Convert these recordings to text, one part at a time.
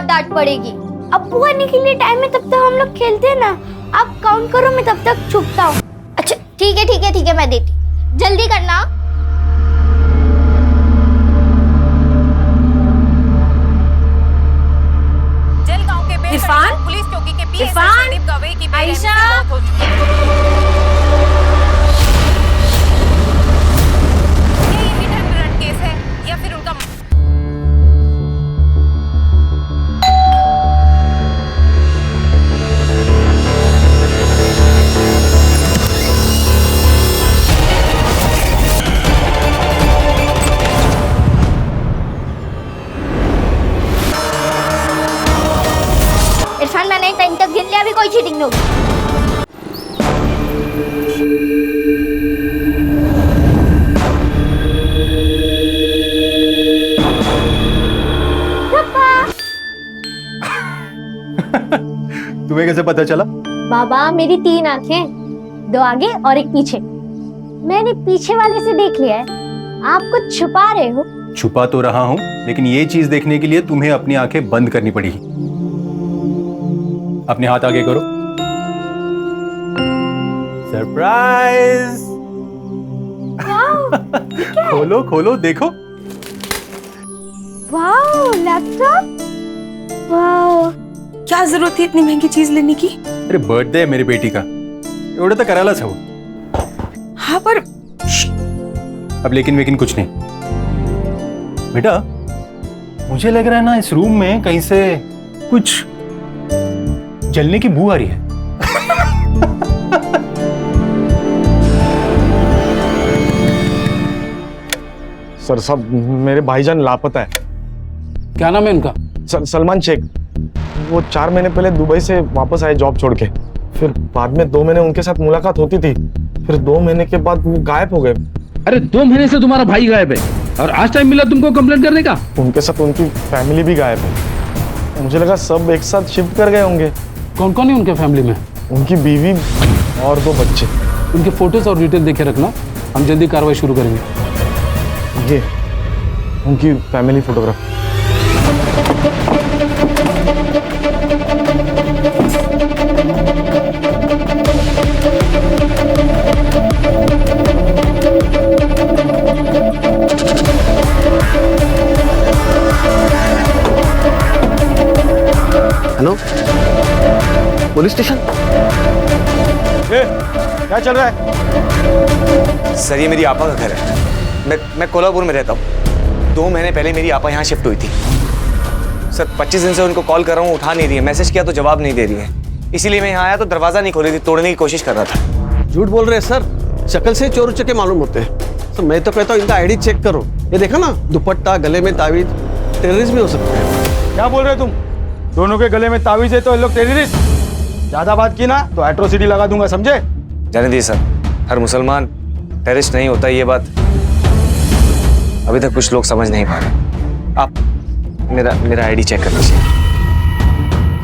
बहुत डांट पड़ेगी। अब्बू आने के लिए टाइम है, तब तक हम लोग खेलते हैं ना। आप काउंट करो, मैं तब तक छुपता हूँ। अच्छा ठीक है ठीक है ठीक है, मैं देती, जल्दी करना। जलगांव के इरफान, पुलिस चौकी के पीएसआई इरफान, संदीप गवई की आयशा। मौत हो चुकी है। क्या ये हिट एंड रन केस है या फिर उनका इरफान, मैंने 10 तक गिन लिया, अभी कोई चीटिंग नहीं होगी। तुम्हें कैसे पता चला? बाबा, मेरी 3 आंखें, 2 आगे और 1 पीछे। मैंने पीछे वाले से देख लिया है। आप कुछ छुपा रहे हो। छुपा तो रहा हूं, लेकिन ये चीज देखने के लिए तुम्हें अपनी आंखें बंद करनी पड़ी। अपने हाथ आगे करो। सरप्राइज! खोलो खोलो, देखो। Wow, laptop. वाओ, क्या जरूरत थी इतनी महंगी चीज लेने की? अरे बर्थडे है मेरी बेटी का, एवढं तर करायलाच हवं। हाँ पर अब लेकिन कुछ नहीं बेटा, मुझे लग रहा है ना इस रूम में कहीं से कुछ जलने की बू आ रही है। सर साहब, मेरे भाईजान लापता है। क्या नाम है उनका? सलमान शेख। वो 4 महीने पहले दुबई से वापस आए जॉब छोड़ के। फिर बाद में 2 महीने उनके साथ मुलाकात होती थी, फिर 2 महीने के बाद वो गायब हो गए। अरे 2 महीने से तुम्हारा भाई गायब है और आज टाइम मिला तुमको कंप्लेंट करने का? उनके साथ उनकी फैमिली भी गायब है। मुझे लगा सब एक साथ शिफ्ट कर गए होंगे। कौन कौन है उनके फैमिली में? उनकी बीवी और 2 बच्चे। उनके फोटोज और डिटेल देखे रखना, हम जल्दी कार्रवाई शुरू करेंगे। ये उनकी family photograph. Hello, police station. क्या चल रहा है? सर, ये मेरी आपा का घर है। मैं कोल्हापुर में रहता हूँ। 2 महीने पहले मेरी आपा यहाँ शिफ्ट हुई थी। सर 25 दिन से उनको कॉल कर रहा हूँ, उठा नहीं रही है। मैसेज किया तो जवाब नहीं दे रही है। इसीलिए मैं यहाँ आया तो दरवाजा नहीं खोली थी, तोड़ने की कोशिश कर रहा था। झूठ बोल रहे हैं सर, शक्ल से चोर उचक्के मालूम होते हैं। तो मैं तो कहता हूँ इनका आईडी चेक करो। ये देखा ना, दुपट्टा, गले में तावीज, टेररिस्ट भी हो सकते हैं। क्या बोल रहे हो तुम? दोनों के गले में तावीज है तो ये लोग टेररिस्ट। ज्यादा बात की ना तो एट्रोसिटी लगा दूंगा, समझे? जाने दीजिए सर, हर मुसलमान टेररिस्ट नहीं होता। ये बात अभी तक कुछ लोग समझ नहीं पा रहे। आप मेरा आईडी चेक कर लीजिए।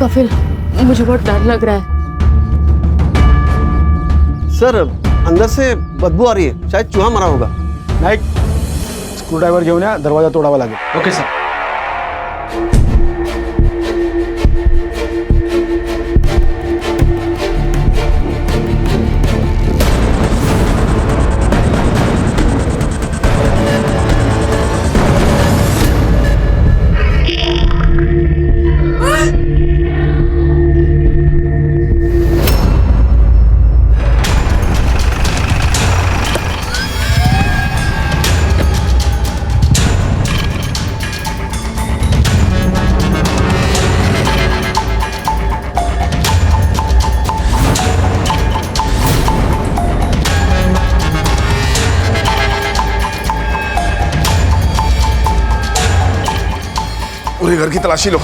कफिल, मुझे बहुत डर लग रहा है। सर अंदर से बदबू आ रही है, शायद चूहा मरा होगा। नाईक, स्क्रू ड्रायव्हर घेऊन या, दरवाजा तोडावा लागेल। Okay sir. पूरे घर की तलाशी लो।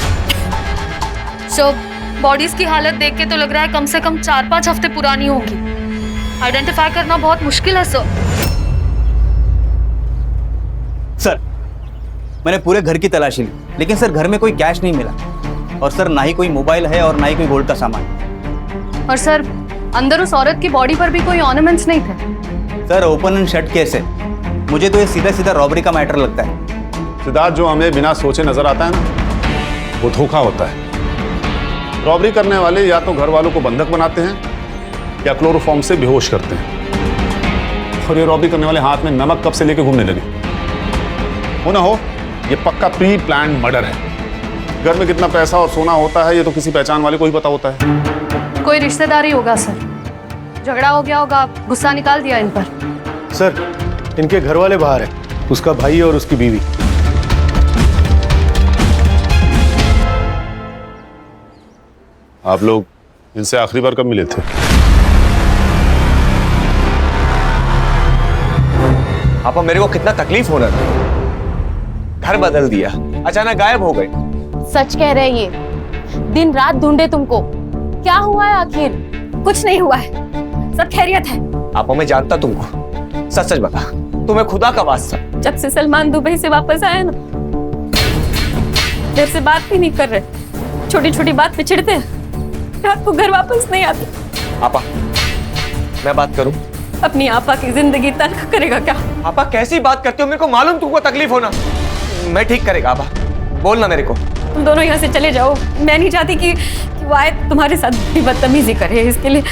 बॉडीज की हालत देख के तो लग रहा है कम से कम 4-5 हफ्ते पुरानी होंगी। आइडेंटिफाई करना बहुत मुश्किल है सर। सर, मैंने पूरे घर की तलाशी ली, लेकिन सर घर में कोई कैश नहीं मिला, और सर ना ही कोई मोबाइल है और ना ही कोई गोल्ड का सामान। और सर अंदर उस औरत की बॉडी पर भी कोई ऑर्नामेंट्स नहीं थे। Sir open and shut case है, मुझे तो ये सीधा सीधा रॉबरी का मैटर लगता है। सिद्धार्थ, जो हमें बिना सोचे नजर आता है ना, वो धोखा होता है। रॉबरी करने वाले या तो घर वालों को बंधक बनाते हैं या क्लोरोफॉर्म से बेहोश करते हैं। और ये रॉबरी करने वाले हाथ में नमक कब से लेके घूमने लगे। हो ना हो, ये पक्का प्री प्लान मर्डर है। घर में कितना पैसा और सोना होता है ये तो किसी पहचान वाले को ही पता होता है। कोई रिश्तेदारी होगा सर, झगड़ा हो गया होगा, गुस्सा निकाल दिया इन पर। सर, इनके घर वाले बाहर है, उसका भाई और उसकी बीवी। आप लोग इनसे आखिरी बार कब मिले थे? पापा मेरे को कितना तकलीफ होना था, घर बदल दिया, अचानक गायब हो गए। सच कह रहे हैं ये, दिन रात ढूंढे तुमको। क्या हुआ है आखिर? कुछ नहीं हुआ है, सब खैरियत है। पापा मैं जानता तुमको, सच सच बता, तुम्हें खुदा का वास्ता। जब से सलमान दुबई से वापस आया ना, देर से बात भी नहीं कर रहे, छोटी छोटी बात पे चिढ़ते हैं, रात को घर वापस नहीं आते। पापा मैं बात करूं? अपनी आपा की जिंदगी तल्ख करेगा क्या? पापा कैसी बात करते हो, मेरे को मालूम तुमको तकलीफ होना। मैं ठीक करेगा पापा, बोलना मेरे को। तुम दोनों यहाँ से चले जाओ, मैं नहीं चाहती कि वो आए तुम्हारे साथ भी बदतमीजी करे, इसके लिए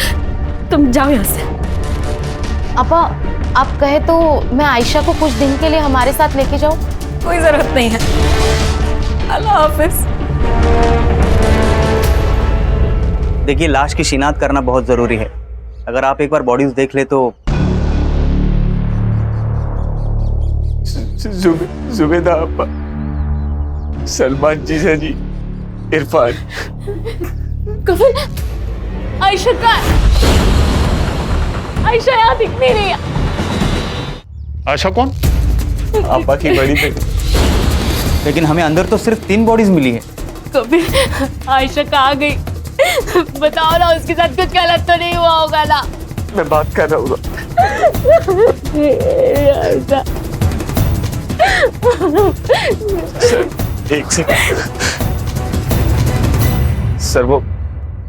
तुम जाओ यहाँ से। अपा, आप कहे तो मैं आयशा को कुछ दिन के लिए हमारे साथ लेके जाऊं? कोई जरूरत नहीं है, अल्लाह हाफिज। देखिए, लाश की शिनाख्त करना बहुत ज़रूरी है। अगर आप एक बार बॉडीज देख ले तो। जुबेदा अब्बा, सलमान जीजा जी, इरफान। कफिल, आयशा का, आयशा यहाँ दिख नहीं रही है। आयशा कौन? अब्बा की बड़ी बेटी। लेकिन हमें अंदर तो सिर्फ 3 बॉडीज मिली है। कफिल, आयशा कहाँ गई? बताओ ना, उसके साथ कुछ गलत तो नहीं हुआ होगा ना? मैं बात कर रहा हूँ। एक सेकंड सर, वो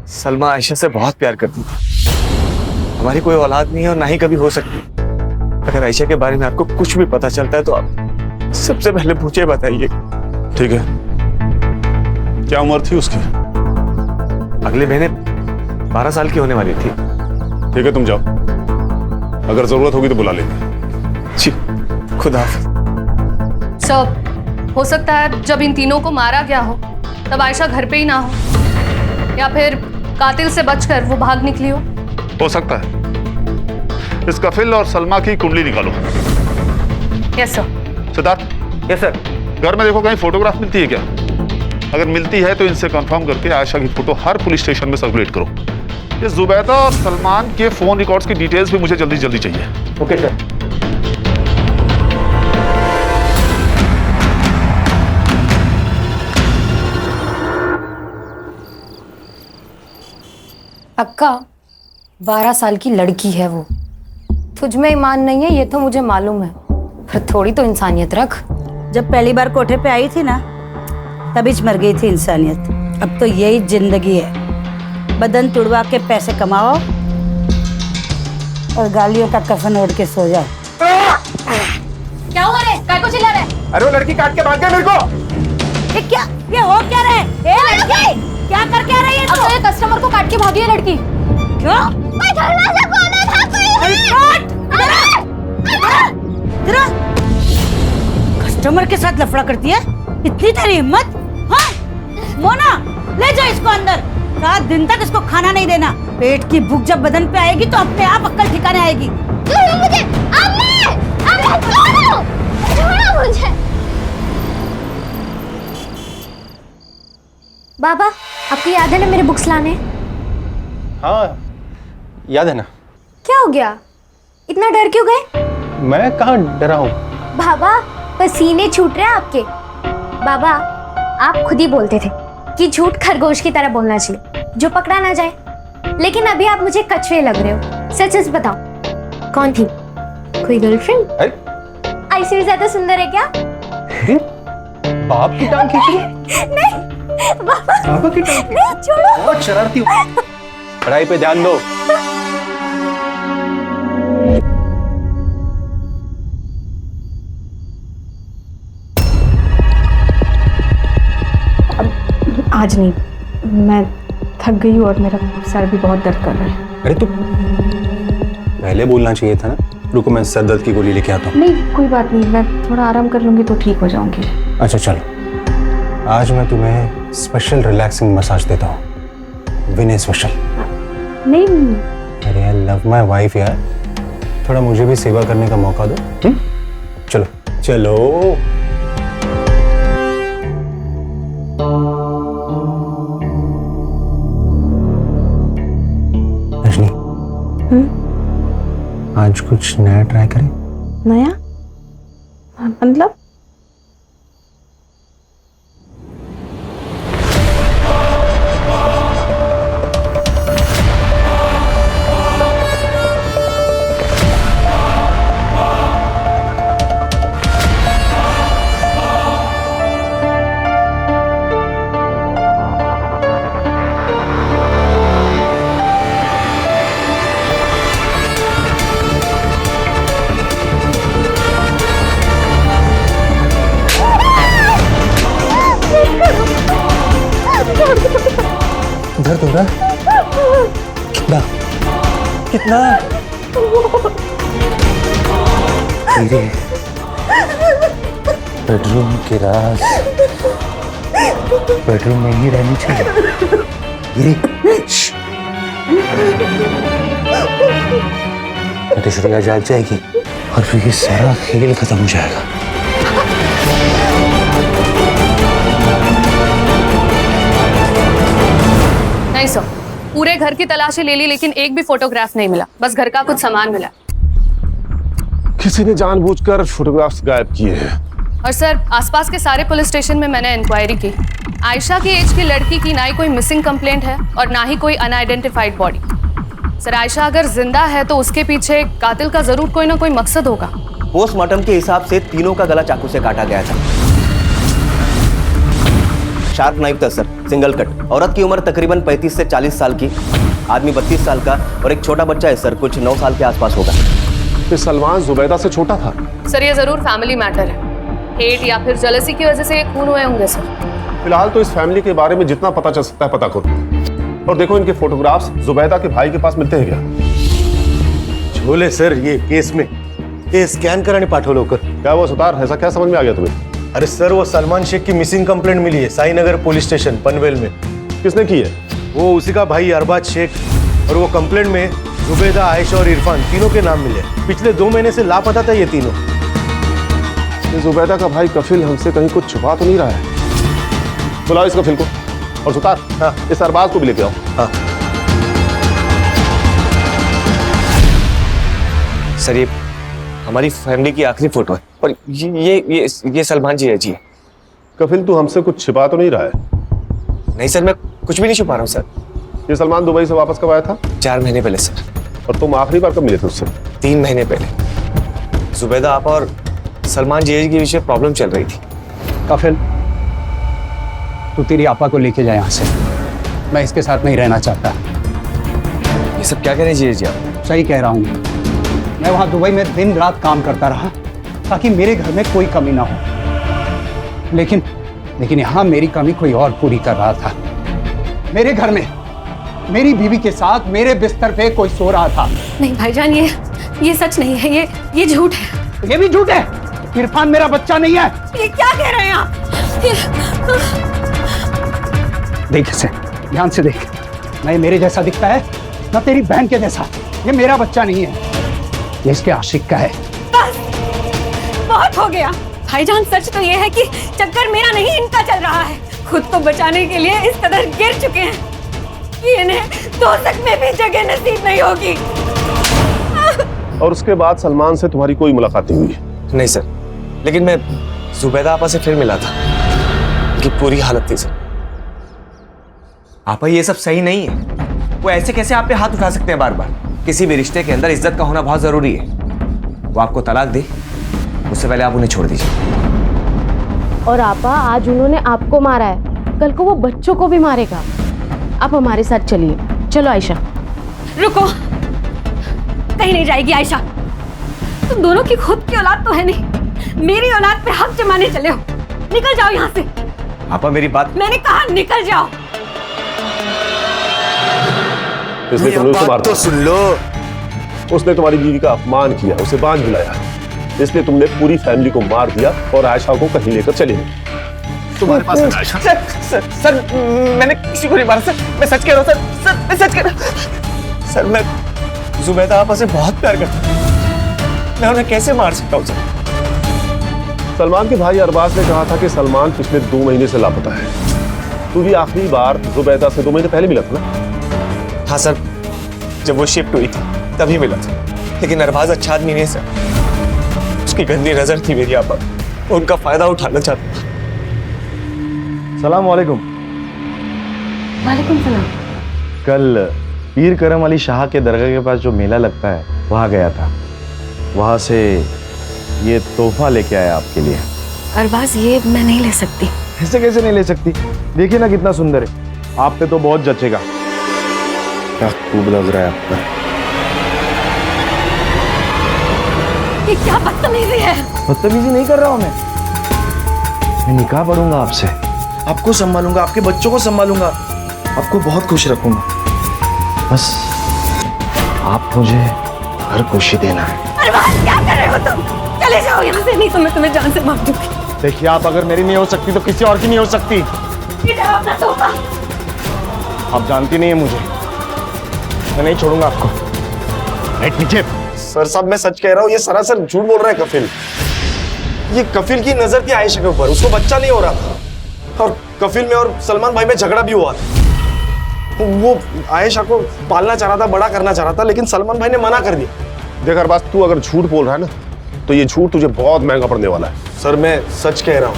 सलमा आयशा से बहुत प्यार करती थी। हमारी कोई औलाद नहीं है और ना ही कभी हो सकती। अगर आयशा के बारे में आपको कुछ भी पता चलता है तो आप सबसे पहले मुझे बताइए। ठीक है, क्या उम्र थी उसकी? अगले महीने 12 साल की होने वाली थी। ठीक है, तुम जाओ, अगर जरूरत होगी तो बुला लेंगे। जी, खुदा हाफिज। सर, हो सकता है जब इन तीनों को मारा गया हो तब आयशा घर पे ही ना हो, या फिर कातिल से बचकर वो भाग निकली हो सकता है। इस कफिल और सलमा की कुंडली निकालो। Yes sir. Siddharth. Yes sir. घर में देखो कहीं फोटोग्राफ मिलती है क्या? अगर मिलती है तो इनसे कंफर्म करके आयशा की फोटो हर पुलिस स्टेशन में सर्कुलेट करो। ये जुबैदा और सलमान के फोन रिकॉर्ड्स की डिटेल्स भी मुझे जल्दी जल्दी चाहिए। Okay sir. अक्का, 12 साल की लड़की है वो। तुझ में ईमान नहीं है ये तो मुझे मालूम है, पर थोड़ी तो इंसानियत रख। जब पहली बार कोठे पे आई थी ना, तभी मर गई थी इंसानियत। अब तो यही जिंदगी है, बदन तुड़वा के पैसे कमाओ और गालियों का कफन ओढ़ के सो जाओ। क्या हुआ रे? काय को चिल्ला रहे? अरे वो लड़की काट के भाग गया मेरे को। ये क्या, ये हो क्या रहा है? ए लड़की, क्या करके आ रही है? अब तो ये कस्टमर को काट के भागी है लड़की। क्यों? कस्टमर के साथ लफड़ा करती है? इतनी तेरी हिम्मत? हाँ? मोना, ले जाओ इसको अंदर। 7 दिन तक इसको खाना नहीं देना। पेट की भूख जब बदन पे आएगी तो अपने आप अक्ल ठिकाने आएगी। मुझे छोड़ो मुझे। बाबा, आपको याद है ना मेरे बुक्स लाने? हाँ, याद है ना। क्या हो गया, इतना डर क्यों गए? मैं कहाँ डरा हूँ बाबा, पसीने छूट रहे हैं आपके। बाबा, आप खुद ही बोलते थे कि झूठ खरगोश की तरह बोलना चाहिए जो पकड़ा ना जाए, लेकिन अभी आप मुझे कछुए लग रहे हो। सच सच बताओ, कौन थी? कोई गर्लफ्रेंड? ऐसे भी ज्यादा सुंदर है क्या? बाप की टांग खींच रही? नहीं बाबा, बाबा की टांग? नहीं, छोड़ो। बहुत शरारती हो। पढ़ाई पे ध्यान दो। आज नहीं, मैं थक गई हूँ और मेरा सर भी बहुत दर्द कर रहा है। अरे तू पहले बोलना चाहिए था ना। रुको मैं सर दर्द की गोली लेके आता हूँ। नहीं कोई बात नहीं, मैं थोड़ा आराम कर लूँगी तो ठीक हो जाऊँगी। अच्छा चलो, आज मैं तुम्हें स्पेशल रिलैक्सिंग मसाज देता हूँ। विनय स्पेशल। नहीं अरे आई लव माय वाइफ यार, थोड़ा मुझे भी सेवा करने का मौका दो। चलो चलो। रजनी, आज कुछ नया ट्राई करें। नया मतलब? दर्द हो रहा है? कितना कितना? मेरे बेडरूम की राज बेडरूम में ही रहनी चाहिए। तो श्रेया जाग जाएगी और फिर ये सारा खेल खत्म हो जाएगा। नहीं सर, पूरे घर की तलाशी ले ली लेकिन एक भी फोटोग्राफ नहीं मिला, बस घर का कुछ सामान मिला। किसी ने जानबूझकर फोटोग्राफ्स गायब किए हैं। और सर आसपास के सारे पुलिस स्टेशन में मैंने इंक्वायरी की। आयशा की एज की लड़की की ना ही कोई मिसिंग कंप्लेंट है और ना ही कोई अनआइडेंटिफाइड बॉडी। सर आयशा अगर जिंदा है तो उसके पीछे कातिल का जरूर कोई ना कोई मकसद होगा। पोस्टमार्टम के हिसाब से तीनों का गला चाकू से काटा गया था। शार्प नाइफ था सर, सिंगल कट। औरत की उम्र तकरीबन 35 से 40 साल की, आदमी 32 साल का और एक छोटा बच्चा है सर, कुछ 9 साल के आसपास होगा। तो सलमान जुबैदा से छोटा था? सर ये जरूर फैमिली मैटर है, हेट या फिर जेलसी की वजह से ये खून हुए होंगे सर। फिलहाल तो इस फैमिली के बारे में जितना पता चल सकता है पता करो। और देखो इनके फोटोग्राफ्स जुबैदा के भाई के पास मिलते हैं क्या? झोले सर, ये केस में ये स्कॅन कराने पाठवलं लवकर। क्या वो सुतार, ऐसा क्या समझ में आ गया तुम्हें? अरे सर, वो सलमान शेख की मिसिंग कंप्लेंट मिली है साईनगर पुलिस स्टेशन पनवेल में। किसने की है? वो उसी का भाई अरबाज शेख, और वो कंप्लेंट में जुबैदा, आयशा और इरफान तीनों के नाम मिले। पिछले 2 महीने से लापता था ये तीनों। ये जुबैदा का भाई कफिल हमसे कहीं कुछ छुपा तो नहीं रहा है? बुलाओ इस कफिल को। और सुतार, हाँ, इस अरबाज को भी लेके आओ। हाँ। सर ये हमारी फैमिली की आखिरी फोटो है और ये सलमान जी है जी। कफिल तू हमसे कुछ छिपा तो नहीं रहा है? नहीं सर, मैं कुछ भी नहीं छुपा रहा हूँ सर। ये सलमान दुबई से वापस कब आया था? 4 महीने पहले सर। और तुम आखिरी बार कब मिले थे उससे? 3 महीने पहले। जुबैदा आपा और सलमान जी के विषय प्रॉब्लम चल रही थी। कफिल, तू तेरी आपा को लेके जा यहाँ से, मैं इसके साथ नहीं रहना चाहता। ये सब क्या कह रहे हैं जी आप? सही कह रहा हूँ। मैं वहाँ दुबई में दिन रात काम करता रहा ताकि मेरे घर में कोई कमी ना हो, लेकिन यहाँ मेरी कमी कोई और पूरी कर रहा था। मेरे घर में मेरी बीवी के साथ मेरे बिस्तर पे कोई सो रहा था। नहीं भाईजान, ये सच नहीं है, ये झूठ है। ये भी झूठ है। इरफान मेरा बच्चा नहीं है। ये क्या कह रहे हैं आप? देख इसे, ध्यान से देख। ना ये मेरे जैसा दिखता है, ना तेरी बहन के जैसा। ये मेरा बच्चा नहीं है, ये इसके आशिक का है। बस बहुत हो गया भाईजान। सच तो ये है कि चक्कर मेरा नहीं, इनका चल रहा है। खुद को बचाने के लिए इस कदर गिर चुके हैं कि इन्हें दोज़ख में भी जगह नसीब नहीं होगी। और उसके बाद सलमान से तुम्हारी कोई मुलाकात नहीं हुई? नहीं सर, लेकिन मैं जुबैदा आपा से फिर मिला था। उनकी पूरी हालत थी सर। आपा ये सब सही नहीं है। वो ऐसे कैसे आप पे हाथ उठा सकते हैं बार बार? किसी भी रिश्ते के अंदर इज्जत का होना बहुत जरूरी है। वो आपको तलाक दे, उससे पहले आप उन्हें छोड़ दीजिए। और आपा, आज उन्होंने आपको मारा है, कल को वो बच्चों को भी मारेगा। आप हमारे साथ चलिए। चलो आयशा। रुको, कहीं नहीं जाएगी आयशा। तुम दोनों की खुद की औलाद तो है नहीं, मेरी औलाद पे हक जमाने चले हो। निकल जाओ यहाँ से। आपा मेरी बात। मैंने कहा निकल जाओ। इसलिए तुमने उसे मारा। तो सुन लो, उसने तुम्हारी बीवी का अपमान किया, उसे बांझ बुलाया, इसलिए तुमने पूरी फैमिली को मार दिया और आयशा को कहीं लेकर चले गए। तुम्हारे पास है आयशा? सर मैंने किसी को नहीं मारा सर, मैं सच कह रहा हूँ सर, मैं सच कह रहा हूँ सर। मैं जुबैदा आपा से बहुत प्यार करता हूँ, मैं उन्हें कैसे मार सकता हूँ सर? सलमान के भाई अरबाज ने कहा था कि सलमान पिछले 2 महीने से लापता है। तू भी आखिरी बार जुबैदा से 2 महीने पहले मिला था ना? हाँ सर, जब वो शिफ्ट हुई थी तभी मिला था, लेकिन अरबाज अच्छा आदमी नहीं सर, उसकी गंदी नजर थी मेरी आप पर, उनका फायदा उठाना चाहता था। सलाम वालेकुम। वालेकुम सलाम। कल पीर करम अली शाह के दरगाह के पास जो मेला लगता है वहाँ गया था, वहाँ से ये तोहफा लेके आया आपके लिए। अरबाज ये मैं नहीं ले सकती। ऐसे कैसे नहीं ले सकती? देखिए ना कितना सुंदर है, आप पे तो बहुत जचेगा। क्या खूब लग रहा है आप पर। ये क्या बदतमीजी है? बदतमीजी नहीं कर रहा हूँ मैं निकाह पढ़ूंगा आपसे, आपको संभालूंगा, आपके बच्चों को संभालूंगा, आपको बहुत खुश रखूंगा। बस आप मुझे हर खुशी देना है। अरबाज क्या कर रहे हो तुम? चले जाओ यहाँ से, नहीं तो मैं तुम्हें जान से मार दूंगी। देखिए, आप अगर मेरी नहीं हो सकती तो किसी और की नहीं हो सकती। ये जाओ अपना तोहफा। आप जानती नहीं है मुझे, मैं नहीं छोड़ूंगा आपको। बैठ नीचे। सर साहब मैं सच कह रहा हूँ, ये सरासर झूठ बोल रहा है कफिल। ये कफिल की नजर थी आयशा के ऊपर, उसको बच्चा नहीं हो रहा था और कफिल में और सलमान भाई में झगड़ा भी हुआ था। वो आयशा को पालना चाह रहा था, बड़ा करना चाह रहा था, लेकिन सलमान भाई ने मना कर दिया। देख अरबाज, तू अगर झूठ बोल रहा है ना तो ये झूठ तुझे बहुत महंगा पड़ने वाला है। सर मैं सच कह रहा हूँ।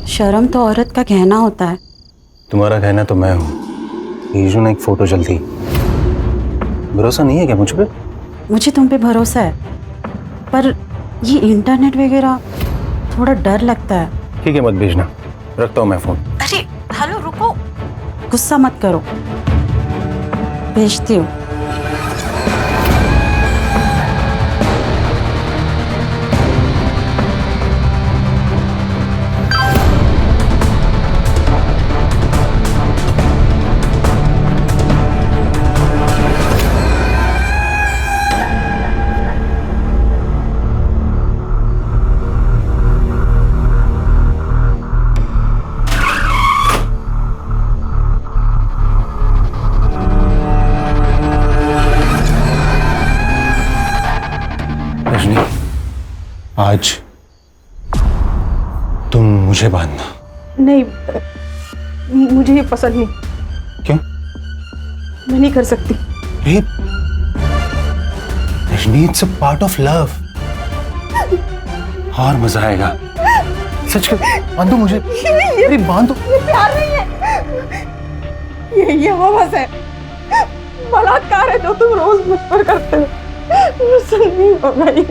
शर्म तो औरत का कहना होता है। तुम्हारा कहना तो मैं हूँ। ईजू ने एक फोटो जल्दी, भरोसा नहीं है क्या मुझ पे? मुझे तुम पे भरोसा है, पर ये इंटरनेट वगैरह थोड़ा डर लगता है। ठीक है, मत भेजना, रखता हूँ मैं फोन। अरे हेलो, रुको, गुस्सा मत करो, भेजती हूँ। आज तुम मुझे बांधना। नहीं, मुझे ये पसंद नहीं। क्यों? मैं नहीं कर सकती। Rajni, it's a part of love. और मजा आएगा। सच कर, बांधो मुझे। अरे बांधो। ये प्यार नहीं है, ये हवस है, बलात्कार है जो तुम रोज मुझ पर करते हो। मुझसे नहीं होगा ये।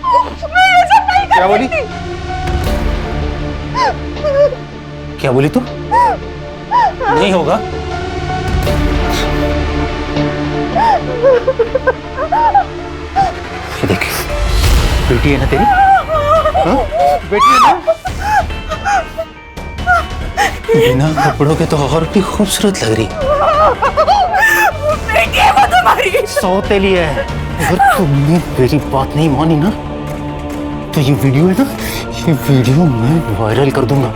मैं ये सब नहीं कर क्या बोली? क्या बोली तुम? नहीं होगा। ये देख, बेटी है ना तेरी? हाँ? बेटी है ना? बिना कपड़ों के तो और भी खूबसूरत लग रही। बेटी है वो तुम्हारी। सौतेली है। अगर तुमने मेरी बात नहीं मानी ना तो ये वीडियो है ना, ये वीडियो मैं वायरल कर दूंगा।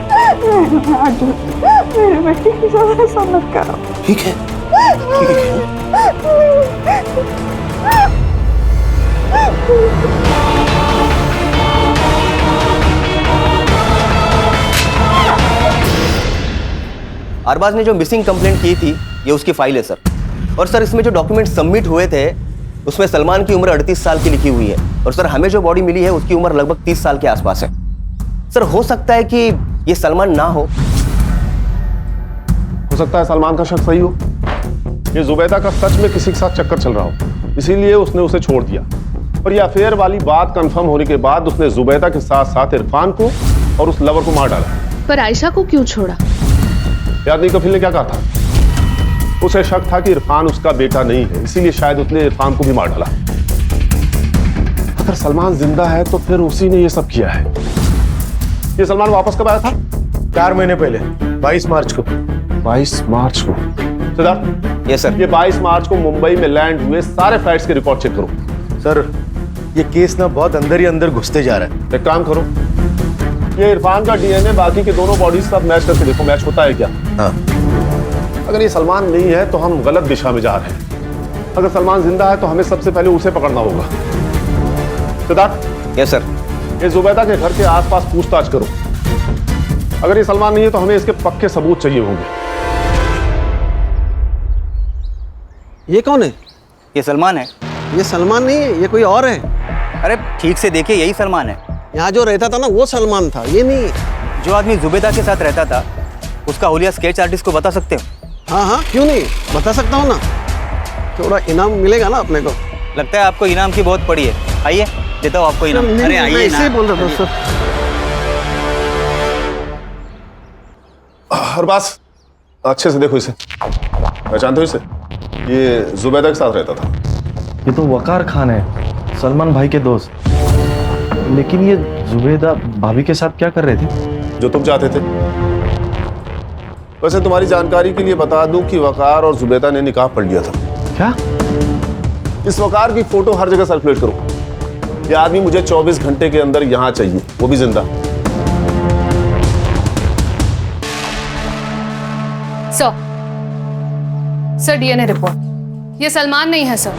मेरे बेटी की साथ ऐसा मत करो। ठीक है, ठीक है। अरबाज ने जो मिसिंग कंप्लेंट की थी ये उसकी फाइल है सर। और सर इसमें जो डॉक्यूमेंट सबमिट हुए थे उसमें सलमान की उम्र 38 साल की लिखी हुई है और सर हमें जो बॉडी मिली है उसकी उम्र लगभग 30 साल के आसपास है। सर हो सकता है कि ये सलमान ना हो सकता है सलमान का शक सही हो। ये जुबैदा का सच में किसी के साथ चक्कर चल रहा हो, इसीलिए उसने उसे छोड़ दिया। और ये अफेयर वाली बात कंफर्म होने के बाद उसने जुबैदा के साथ साथ इरफान को और उस लवर को मार डाला। पर आयशा को क्यों छोड़ा? याद नहीं कफिल ने क्या कहा था? उसे शक था कि इरफान उसका बेटा नहीं है, इसीलिए शायद उसने इरफान को भी मार डाला। अगर सलमान जिंदा है तो फिर उसी ने ये सब किया है। ये सलमान वापस कब आया था? 4 महीने पहले, 22 मार्च को। 22 मार्च को। Siddharth, yes sir. ये 22 मार्च को मुंबई में लैंड हुए सारे फ्लाइट्स के रिकॉर्ड चेक करो। सर, ये केस ना बहुत अंदर ही अंदर घुसते जा रहा है। एक काम करो, ये इरफान का डीएनए बाकी के दोनों बॉडीज सब मैच करके देखो, मैच होता है क्या? हाँ। अगर ये सलमान नहीं है तो हम गलत दिशा में जा रहे हैं। अगर सलमान जिंदा है तो हमें सबसे पहले उसे पकड़ना होगा। सिद्धार्थ। Yes sir. ये जुबैदा के घर के आसपास पूछताछ करो। अगर ये सलमान नहीं है तो हमें इसके पक्के सबूत चाहिए होंगे। ये कौन है? ये सलमान है। ये सलमान नहीं है, ये कोई और है। अरे ठीक से देखिए, यही सलमान है। यहाँ जो रहता था ना वो सलमान था, ये नहीं। जो आदमी जुबैदा के साथ रहता था उसका हुलिया स्केच आर्टिस्ट को बता सकते हो? हाँ हाँ, क्यों नहीं, बता सकता हूँ ना। थोड़ा इनाम मिलेगा ना अपने को। लगता है आपको इनाम की बहुत पड़ी है। आइए देता हूँ आपको इनाम। अरे आइए ना, बोल रहा था सर। और बस अच्छे से देखो इसे, पहचानते हो इसे? ये जुबैदा के साथ रहता था। ये तो वकार खान है, सलमान भाई के दोस्त। लेकिन ये जुबैदा भाभी के साथ क्या कर रहे थे? जो तुम चाहते थे। वैसे तुम्हारी जानकारी के लिए बता दूं कि वकार और जुबैदा ने निकाह पढ़ लिया था। क्या? इस वकार की फोटो हर जगह सर्कुलेट करो। ये आदमी मुझे 24 घंटे के अंदर यहां चाहिए, वो भी जिंदा। Sir DNA report. ये सलमान नहीं है सर।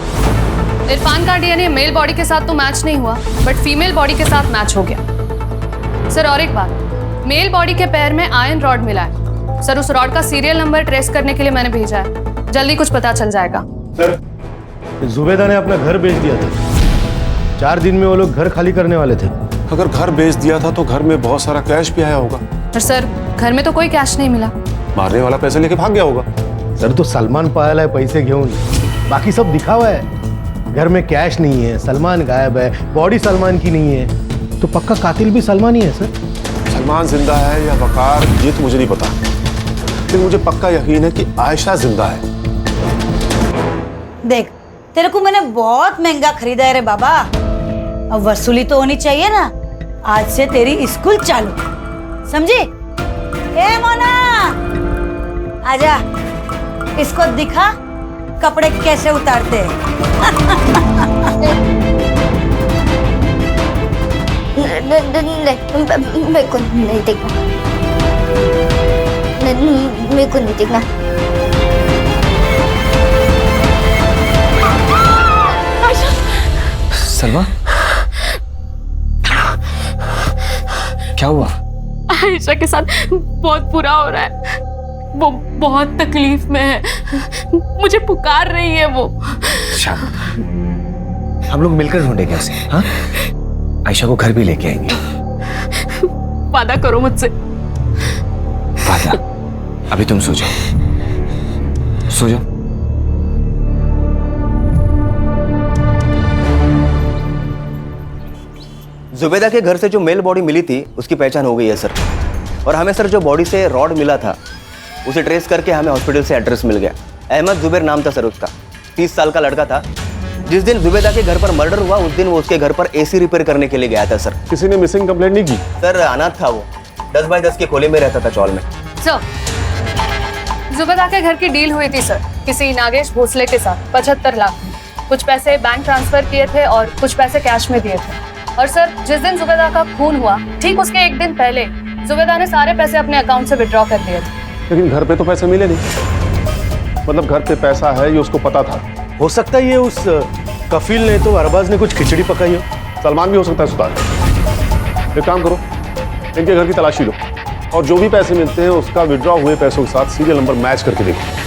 इरफान का डीएनए मेल बॉडी के साथ तो मैच नहीं हुआ, बट फीमेल बॉडी के साथ मैच हो गया। सर और एक बात, मेल बॉडी के पैर में आयरन रॉड मिला है। सर उस रॉड का सीरियल नंबर ट्रेस करने के लिए मैंने भेजा है, जल्दी कुछ पता चल जाएगा। सर, जुबैदा ने अपना घर बेच दिया था। 4 दिन में वो लोग घर खाली करने वाले थे। अगर घर बेच दिया था तो घर में बहुत सारा कैश भी आया होगा। पर सर घर में तो कोई कैश नहीं मिला। मारने वाला पैसे लेके भाग गया होगा। सर तो सलमान पायल है पैसे घेऊन, बाकी सब दिखा हुआ है। घर में कैश नहीं है, सलमान गायब है, बॉडी सलमान की नहीं है, तो पक्का कातिल भी सलमान ही है सर। सलमान जिंदा है या वकार, ये तो मुझे नहीं पता, लेकिन मुझे पक्का यकीन है कि आयशा जिंदा है। देख, तेरे को मैंने बहुत महंगा खरीदा है रे बाबा, अब वसूली तो होनी चाहिए ना। आज से तेरी स्कूल चालू, समझी? ए मोना, आजा, इसको दिखा कपड़े कैसे उतारते हैं। मेरे को नहीं देखना, मेरे को नहीं देखना। सलमा, क्या हुआ? आयशा के साथ बहुत बुरा हो रहा है, वो बहुत तकलीफ में है, मुझे पुकार रही है वो। हम लोग मिलकर ढूंढेंगे उसे। हाँ, आयशा को घर भी लेके आएंगे। वादा करो मुझसे। वादा? अभी तुम सो जाओ, सो जाओ। जुबैदा के घर से जो मेल बॉडी मिली थी उसकी पहचान हो गई है सर। और हमें सर जो बॉडी से रॉड मिला था उसे ट्रेस करके हमें हॉस्पिटल से एड्रेस मिल गया। अहमद जुबैर नाम था सर उसका, 30 साल का लड़का था। जिस दिन जुबैदा के घर पर मर्डर हुआ उस दिन वो उसके घर पर एसी रिपेयर करने के लिए गया था सर। किसी ने मिसिंग कंप्लेंट नहीं की? सर अनाथ था वो, 10 बाय 10 के खोले में रहता था चौल में। सर जुबैदा के घर की डील हुई थी सर किसी नागेश भोसले के साथ 75 लाख। कुछ पैसे बैंक ट्रांसफर किए थे और कुछ पैसे कैश में दिए थे। और सर जिस दिन जुबैदा का खून हुआ ठीक उसके एक दिन पहले जुबैदा ने सारे पैसे अपने अकाउंट से विड्रॉ कर दिए थे। लेकिन घर पे तो पैसे मिले नहीं। मतलब घर पे पैसा है ये उसको पता था। हो सकता है ये उस कफील ने तो अरबाज ने कुछ खिचड़ी पकाई हो। सलमान भी हो सकता है सुधार। एक काम करो, इनके घर की तलाशी लो और जो भी पैसे मिलते हैं उसका विड्रॉ हुए पैसों के साथ सीरियल नंबर मैच करके देखो।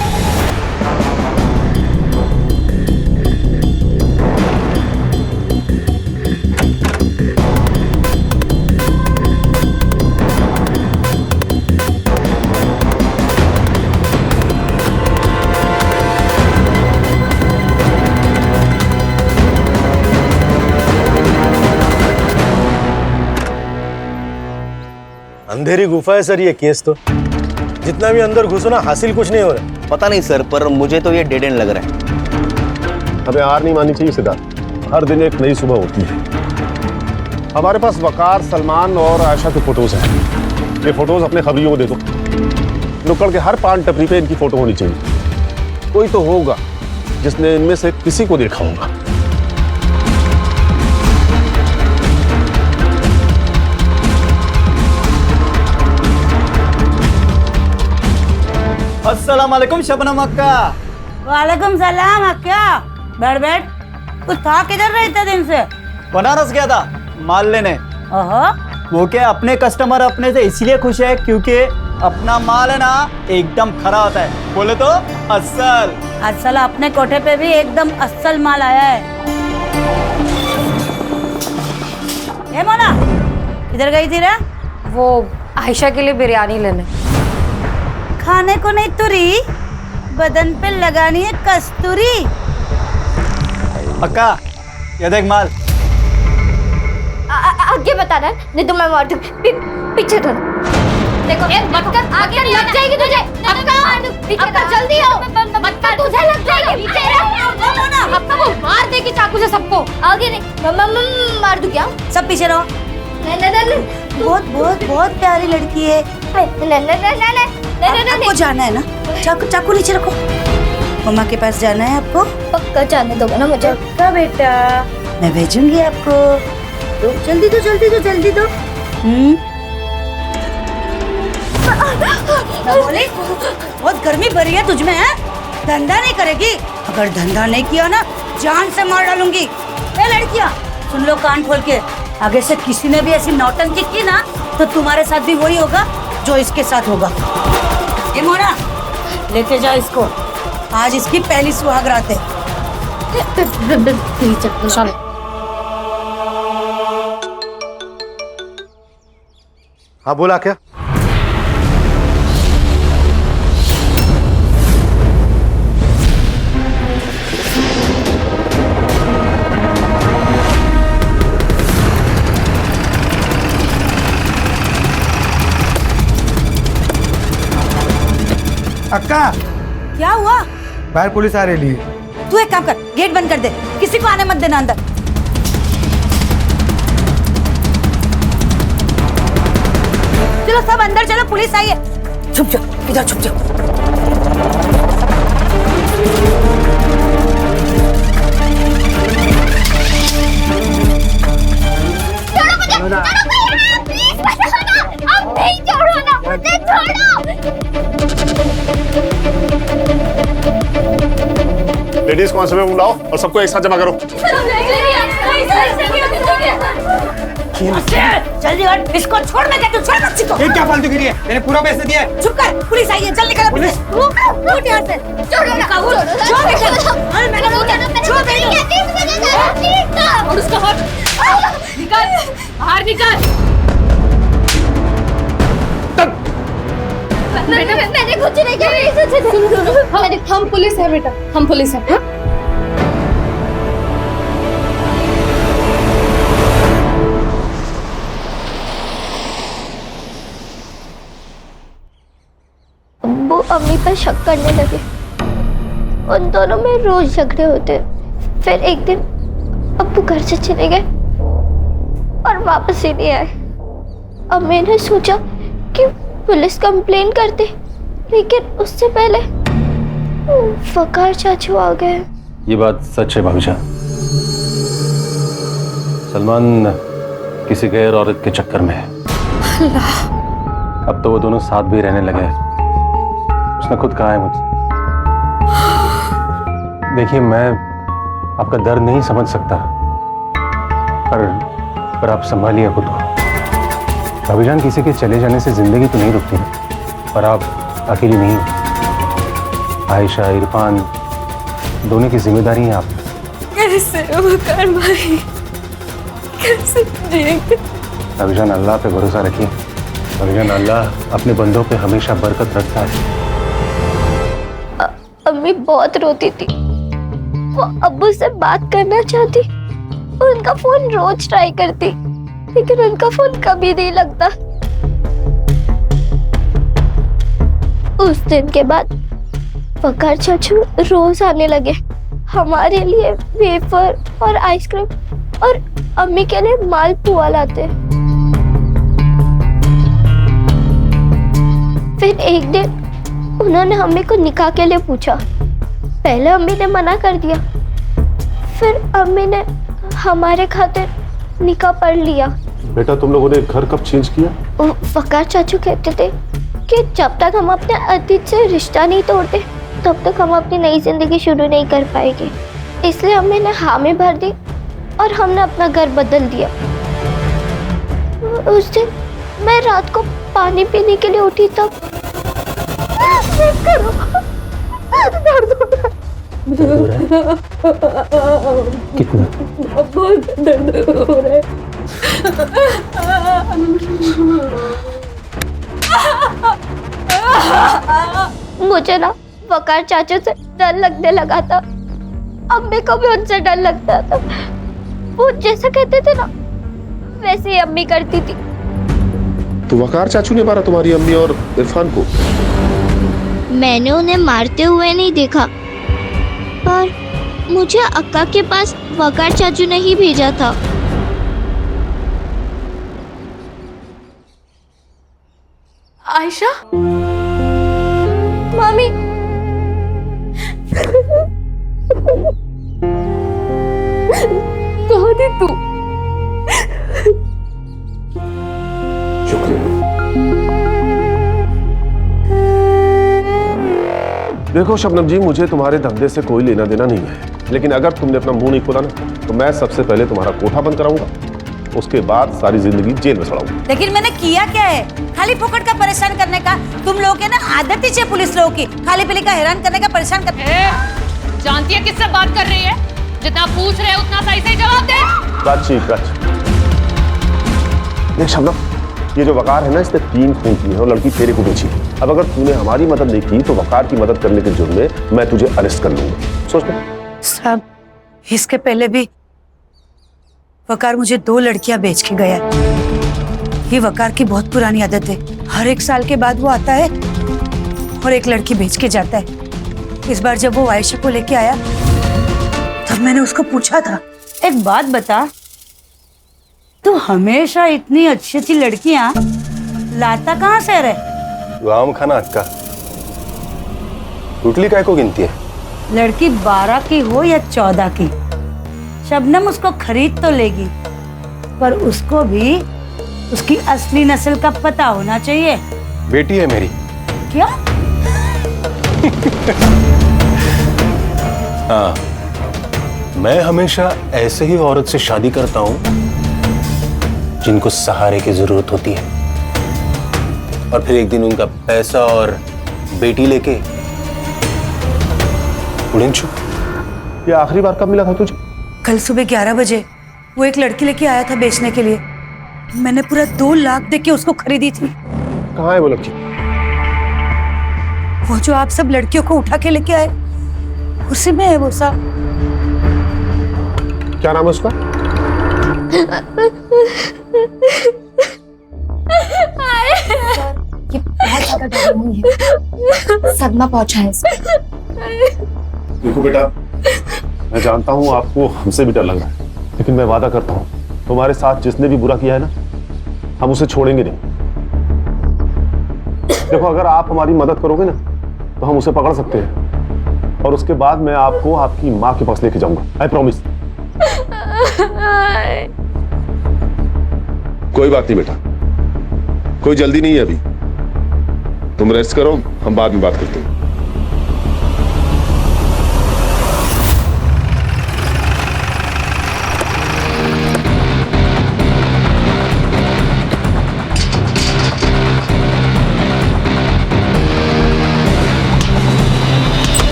अंधेरी गुफा है सर ये केस तो, जितना भी अंदर घुसो ना हासिल कुछ नहीं हो रहा। पता नहीं सर, पर मुझे तो ये डेड एंड लग रहा है। हमें हार नहीं माननी चाहिए सिद्धार्थ, हर दिन एक नई सुबह होती है। हमारे पास वकार, सलमान और आयशा के फोटोज हैं। ये फोटोज अपने खबरियों को दे दो। नुक्कड़ के हर पान टपरी पे इनकी फोटो होनी चाहिए। कोई तो होगा जिसने इनमें से किसी को देखा होगा। अस्सलाम वालेकुम शबनम अक्का। वालेकुम सलाम अक्का। बैठ बैठ। कुछ था किधर रहे इतने दिन से? बनारस गया था माल लेने। ओहो। वो क्या अपने कस्टमर अपने से इसलिए खुश है क्योंकि अपना माल है ना एकदम खरा होता है। बोले तो अस्सल। अस्सल अपने कोठे पे भी एकदम अस्सल माल आया है। ए मोना, इधर गई थी रे? वो आयशा के लिए बिरयानी लेने। खाने को नहीं तुरी, बदन पे लगानी है कस्तूरी। अक्का ये देख माल। आगे बता रहा है, नहीं तो मैं मार दूँ। पीछे थोड़ा देखो, आगे लग जाएगी तुझे। अक्का जल्दी आओ, अक्का तुझे लग जाएगी। अक्का वो मार देगी चाकू से सबको। आगे नहीं, मार दूँ क्या? सब पीछे रहो। नहीं, बहुत बहुत बहुत प्यारी लड़की है। आपको जाना है ना? चाकू नीचे रखो। मम्मा के पास जाना है आपको? पक्का जाने दोगे ना मुझे? पक्का बेटा, मैं भेजूंगी आपको। तो जल्दी दो। बोले बहुत गर्मी भरी है तुझ में है? धंधा नहीं करेगी? अगर धंधा नहीं किया ना जान से मार डालूंगी। ए लड़कियां सुन लो कान खोल के, आगे से किसी ने भी ऐसी नौटंकी की ना तो तुम्हारे साथ भी वही होगा जो इसके साथ होगा। ये मोना लेके जाओ इसको, आज इसकी पहली सुहाग रात है। हाँ बोला क्या? अक्का क्या हुआ? बाहर पुलिस आ रही है। तू एक काम कर, गेट बंद कर दे, किसी को आने मत देना अंदर। चलो सब अंदर चलो, पुलिस आई है। छुप जाओ, इधर छुप जाओ। लेडीज कांस्टेबल बुलाओ और सबको एक साथ जमा करो। जल्दी हट, इसको छोड़। मैं कहती हूँ छोड़ बच्ची को। ये क्या फालतू गिरी है? मैंने पूरा पैसे दिया है। चुप कर, पुलिस आई है, जल्दी करो। पुलिस उठ यहाँ से। छोड़ो ना, छोड़ बेटा। अरे मैंने छोड़ बेटा। और उसका हाथ निकाल, बाहर निकाल। मैंने कुछ नहीं किया। हम पुलिस है बेटा, हम पुलिस है। हाँ? अब्बू अम्मी पर शक करने लगे। उन दोनों में रोज झगड़े होते। फिर एक दिन अब्बू घर से चले गए और वापस ही नहीं आए। अब मैंने सोचा कि पुलिस कंप्लेन करते, लेकिन उससे पहले वकार चाचू आ गए। ये बात सच है भाभी जान। सलमान किसी गैर औरत के चक्कर में है। अब तो वो दोनों साथ भी रहने लगे हैं। उसने खुद कहा है मुझे। देखिए मैं आपका दर्द नहीं समझ सकता, पर आप संभालिए खुद को। भाभी जान, किसी के चले जाने से जिंदगी तो नहीं रुकती ना, पर आप अकेली नहीं हो। आयशा, इरफान दोनों की जिम्मेदारी है आप। कैसे वकार भाई, कैसे जिएंगे? भाभी जान अल्लाह पे भरोसा रखिए। भाभी जान अल्लाह अपने बंदों पे हमेशा बरकत रखता है। अम्मी बहुत रोती थी। वो अब्बू से बात करना चाहती, उनका फोन रोज ट्राई करती, लेकिन उनका फोन कभी नहीं लगता। उस दिन के बाद वकार चाचू रोज आने लगे। हमारे लिए वेफर और आइसक्रीम और अम्मी के लिए मालपुआ लाते। फिर एक दिन उन्होंने अम्मी को निकाह के लिए पूछा। पहले अम्मी ने मना कर दिया, फिर अम्मी ने हमारे खातिर निकाह पढ़ लिया। बेटा तुम लोगों ने घर कब चेंज किया? वकार चाचू कहते थे कि जब तक हम अपने अतीत से रिश्ता नहीं तोड़ते तब तक हम अपनी नई जिंदगी शुरू नहीं कर पाएंगे। इसलिए अम्मी ने हामी भर दी और हमने अपना घर बदल दिया। उस दिन मैं रात को पानी पीने के लिए उठी तब दर्द हो रहा है। कितना? बहुत दर्द हो रहा है। मुझे ना वकार चाचा से डर लगने लगा था। अम्मी को भी उनसे डर लगता था। वो जैसा कहते थे ना वैसे ही अम्मी करती थी। तो वकार चाचू ने मारा तुम्हारी अम्मी और इरफान को? मैंने उन्हें मारते हुए नहीं देखा, पर मुझे अक्का के पास वकार चाचू ने ही भेजा था। आयशा, मम्मी कहाँ थी तू? देखो शबनम जी, मुझे तुम्हारे धंधे से कोई लेना देना नहीं है, लेकिन अगर तुमने अपना मुंह नहीं खोला ना तो मैं सबसे पहले तुम्हारा कोठा बंद कराऊंगा, उसके बाद सारी जिंदगी जेल में सड़ाऊंगा। लेकिन मैंने किया क्या है? खाली फुकट का परेशान करने का। तुम लोगों के ना आदत ही है पुलिस लोगों की, खाली पीली का हैरान करने का, परेशान कर। जानती है किससे बात कर रही है? जितना पूछ रहे उतना सही सही जवाब दे। प्राची, देख शबनम, ये जो वकार है ना, इसने 3 खून किए हैं और लड़की तेरे को बेची। अब अगर तूने हमारी मदद नहीं की तो वकार की मदद करने के जुर्म में मैं तुझे अरेस्ट कर लूंगा। सोच ले। साहब, इसके पहले भी वकार मुझे 2 लड़कियां बेच के गया। ये वकार की बहुत पुरानी आदत है। हर 1 साल के बाद वो आता है और एक लड़की बेच के जाता है। इस बार जब वो आयशा को लेके आया तब मैंने उसको पूछा था, एक बात बता, तू हमेशा इतनी अच्छी अच्छी लड़कियां लाता कहाँ से रहे? आम खाना अक्का, टुटली काय को गिनती है? लड़की 12 की हो या 14 की, शबनम उसको खरीद तो लेगी, पर उसको भी उसकी असली नस्ल का पता होना चाहिए। बेटी है मेरी। क्या? हाँ, मैं हमेशा ऐसे ही औरत से शादी करता हूं जिनको सहारे की जरूरत होती है, और फिर एक दिन उनका पैसा और बेटी लेके उड़न छू। ये आखिरी बार कब मिला था तुझे? कल सुबह 11 बजे वो एक लड़की लेके आया था बेचने के लिए। मैंने पूरा 2 लाख दे के उसको खरीदी थी। कहाँ है वो लड़की? वो जो आप सब लड़कियों को उठा के लेके आए, उसी में है वो साहब। क्या नाम है उसका? ये बहुत ज्यादा डरी हुई है, सदमा पहुंचा है इसको। देखो बेटा, मैं जानता हूँ आपको हमसे भी डर लग रहा है, लेकिन मैं वादा करता हूँ तुम्हारे साथ जिसने भी बुरा किया है ना, हम उसे छोड़ेंगे नहीं। देखो, अगर आप हमारी मदद करोगे ना तो हम उसे पकड़ सकते हैं, और उसके बाद मैं आपको आपकी माँ के पास लेके जाऊंगा। I promise. कोई बात नहीं बेटा, कोई जल्दी नहीं है अभी, तुम रेस्ट करो, हम बाद में बात करते हैं।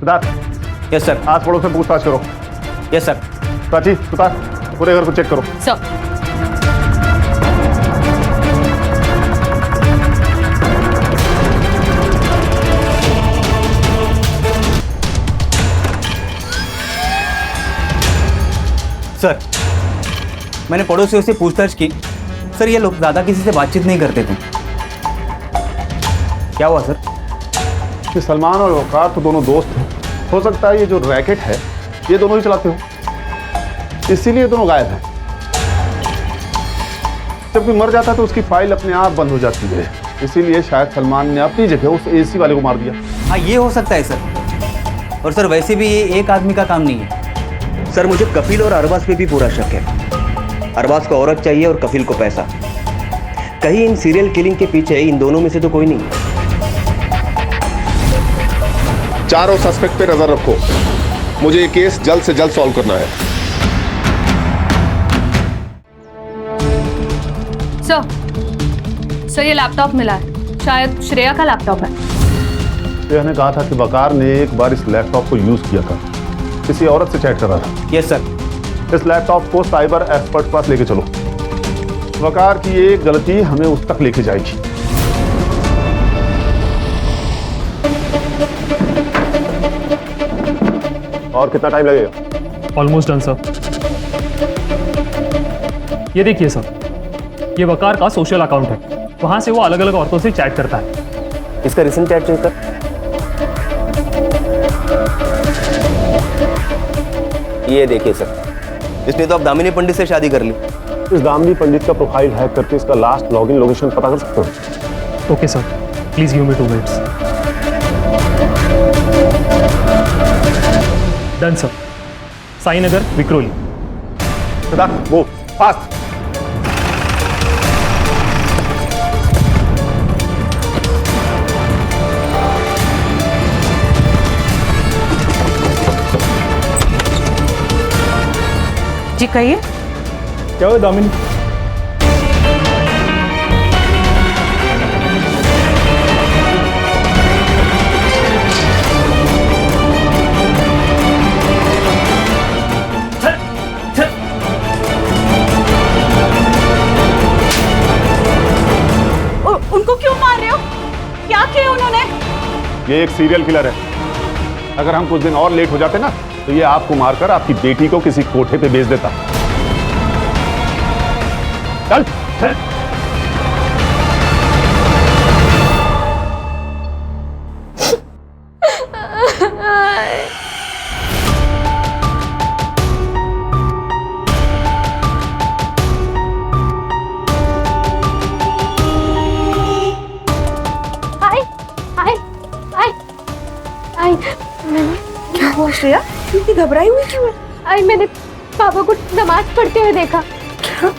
सिद्धार्थ। Yes sir. आस पड़ोस से पूछताछ करो। Yes sir. प्राची, सिद्धार्थ, पूरे घर को चेक करो। सर। सर, मैंने पड़ोसियों से पूछताछ की। सर, ये लोग ज्यादा किसी से बातचीत नहीं करते थे। क्या हुआ सर? कि सलमान और वकार तो दोनों दोस्त हैं, हो सकता है ये जो रैकेट है ये दोनों ही चलाते हो, इसीलिए दोनों गायब हैं। जब कोई मर जाता है तो उसकी फाइल अपने आप बंद हो जाती है, इसीलिए शायद सलमान ने अपनी जगह उस एसी वाले को मार दिया। हाँ ये हो सकता है सर, और सर वैसे भी ये एक आदमी का काम नहीं है। सर मुझे कफिल और अरबाज पे भी पूरा शक है। अरबाज को औरत चाहिए और कफिल को पैसा। कहीं इन सीरियल किलिंग के पीछे इन दोनों में से तो कोई नहीं है। चारों सस्पेक्ट पे नजर रखो, मुझे ये केस जल्द से जल्द सॉल्व करना है। सर ये लैपटॉप मिला है, शायद श्रेया का लैपटॉप है। श्रेया ने कहा था कि वकार ने एक बार इस लैपटॉप को यूज किया था, किसी औरत से चैट कर रहा था। Yes sir. इस लैपटॉप को साइबर एक्सपर्ट के पास लेके चलो। वकार की एक गलती हमें उस तक लेके जाएगी। और कितना टाइम लगेगा? Almost done sir. ये देखिए सर, ये वकार का सोशल अकाउंट है, वहां से वो अलग अलग औरतों से चैट करता है। इसका रिसेंट चैट चेक कर। ये देखिए सर, इसने तो अब दामिनी पंडित से शादी कर ली। इस दामिनी पंडित का प्रोफाइल हैक करके इसका लास्ट लॉगिन लोकेशन पता कर सकते हो? Okay sir, please give me 2 minutes. Done sir. Sainagar Vikhroli. वो फास्ट। जी कहिए। क्या हुआ दामिनी? उनको क्यों मार रहे हो? क्या किया उन्होंने? ये एक सीरियल किलर है। अगर हम कुछ दिन और लेट हो जाते ना तो ये आपको मारकर आपकी बेटी को किसी कोठे पे बेच देता। चल, चल। क्या हुआ श्रेया? इतनी घबराई हुई क्यों है? आई मैंने पापा को नमाज पढ़ते हुए देखा। क्या?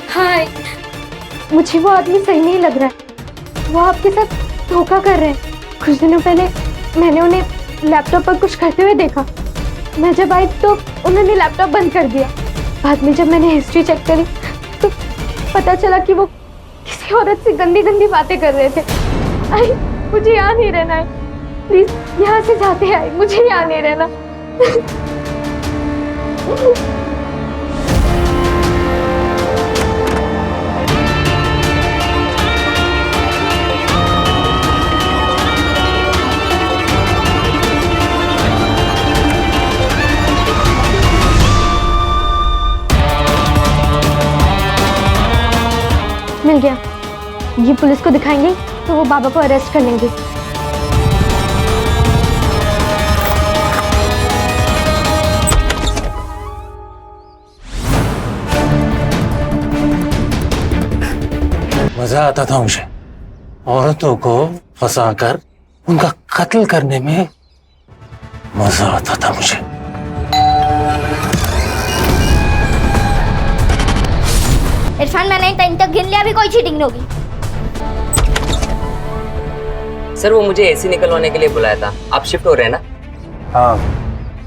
हाय, मुझे वो आदमी सही नहीं लग रहा है। वो आपके साथ धोखा कर रहे हैं। कुछ दिनों पहले मैंने उन्हें लैपटॉप पर कुछ करते हुए देखा। मैं जब आई तो उन्होंने लैपटॉप बंद कर दिया। बाद में जब मैंने हिस्ट्री चेक करी तो पता चला कि वो किसी औरत से गंदी गंदी बातें कर रहे थे। आई, मुझे यहाँ नहीं रहना है। प्लीज यहाँ से जाते हैं, मुझे यहाँ नहीं रहना। मिल गया। ये पुलिस को दिखाएंगे तो वो बाबा को अरेस्ट कर लेंगे। मजा आता था मुझे औरतों को फंसाकर उनका कत्ल करने में। मजा आता था मुझे। इरफान, मैंने 10 तक गिन लिया, अभी कोई चीटिंग नहीं होगी। सर वो मुझे एसी निकलवाने के लिए बुलाया था। आप शिफ्ट हो रहे हैं ना? हाँ,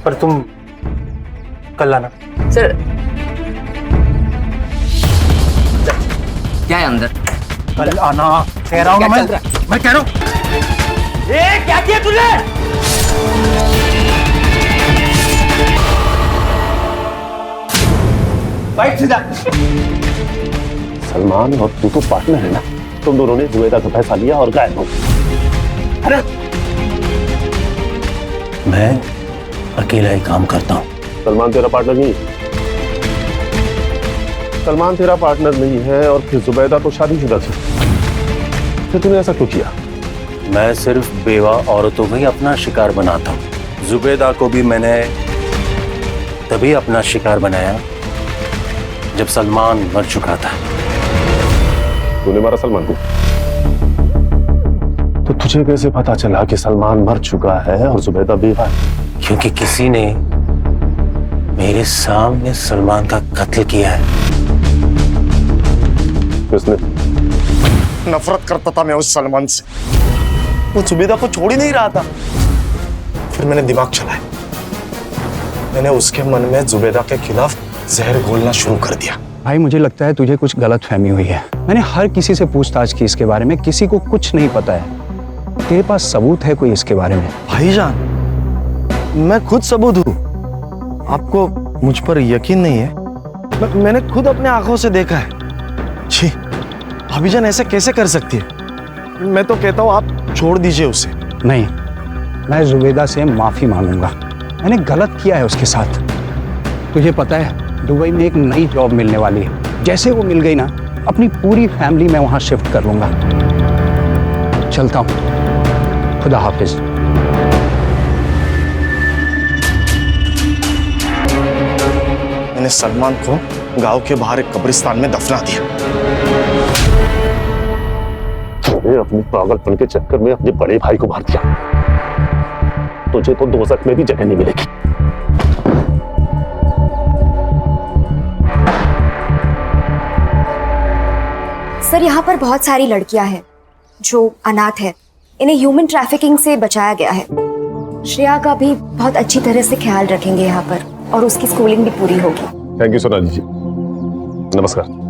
पर तुम कल आना। सर क्या है अंदर? कल आना कह रहा हूँ ना मैं कह रहा हूँ। क्या किया तूने? बैठ सीधा। सलमान और तू तो पार्टनर है ना, तुम दोनों ने जुएदा का पैसा लिया और गायब हो गए। अरे मैं अकेला ही काम करता हूँ। सलमान तेरा पार्टनर नहीं है। सलमान तेरा पार्टनर नहीं है और फिर जुबैदा तो शादीशुदा थी, फिर तूने ऐसा क्यों किया? मैं सिर्फ बेवा औरतों को ही अपना शिकार बनाता हूँ। जुबैदा को भी मैंने तभी अपना शिकार बनाया जब सलमान मर चुका था। तूने मारा सलमान को? तो तुझे कैसे पता चला कि सलमान मर चुका है और जुबैदा बेवा है? क्योंकि किसी ने मेरे सामने सलमान का कत्ल किया है। किसने? नफरत करता था मैं उस सलमान से, वो जुबैदा को छोड़ ही नहीं रहा था। फिर मैंने दिमाग चलाया, मैंने उसके मन में जुबैदा के खिलाफ जहर घोलना शुरू कर दिया। भाई मुझे लगता है तुझे कुछ गलत फहमी हुई है। मैंने हर किसी से पूछताछ की इसके बारे में, किसी को कुछ नहीं पता है। तेरे पास सबूत है कोई इसके बारे में? भाईजान, मैं खुद सबूत हूँ। आपको मुझ पर यकीन नहीं है? मैंने खुद अपने आंखों से देखा है। छी, भाभीजान ऐसे कैसे कर सकती है? मैं तो कहता हूँ आप छोड़ दीजिए उसे। नहीं, मैं जुबैदा से माफी मांगूंगा। मैंने गलत किया है उसके साथ। तुझे पता है दुबई में एक नई जॉब मिलने वाली है। जैसे वो मिल गई ना, अपनी पूरी फैमिली मैं वहां शिफ्ट कर लूंगा। चलता हूं, खुदा हाफिज। मैंने सलमान को गांव के बाहर एक कब्रिस्तान में दफना दिया। तूने अपनी पागलपन के चक्कर में अपने बड़े भाई को मार दिया। तुझे तो दोज़ख में भी जगह नहीं मिलेगी। सर, यहाँ पर बहुत सारी लड़कियां हैं जो अनाथ है। इन्हें ह्यूमन ट्रैफिकिंग से बचाया गया है। श्रेया का भी बहुत अच्छी तरह से ख्याल रखेंगे यहाँ पर, और उसकी स्कूलिंग भी पूरी होगी। थैंक यू सोनाली जी। नमस्कार।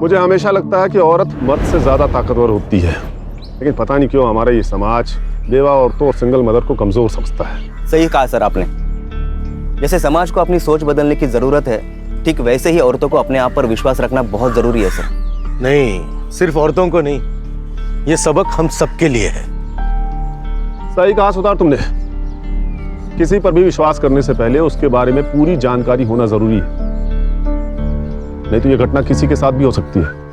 मुझे हमेशा लगता है कि औरत मर्द से ज्यादा ताकतवर होती है, लेकिन पता नहीं क्यों हमारा ये समाज बेवा औरतों और सिंगल मदर को कमजोर समझता है। सही कहा सर आपने। जैसे समाज को अपनी सोच बदलने की जरूरत है, ठीक वैसे ही औरतों को अपने आप पर विश्वास रखना बहुत जरूरी है सर। नहीं, सिर्फ औरतों को नहीं, ये सबक हम सबके लिए है। सही कहा सुधार तुमने। किसी पर भी विश्वास करने से पहले उसके बारे में पूरी जानकारी होना जरूरी है, नहीं तो यह घटना किसी के साथ भी हो सकती है।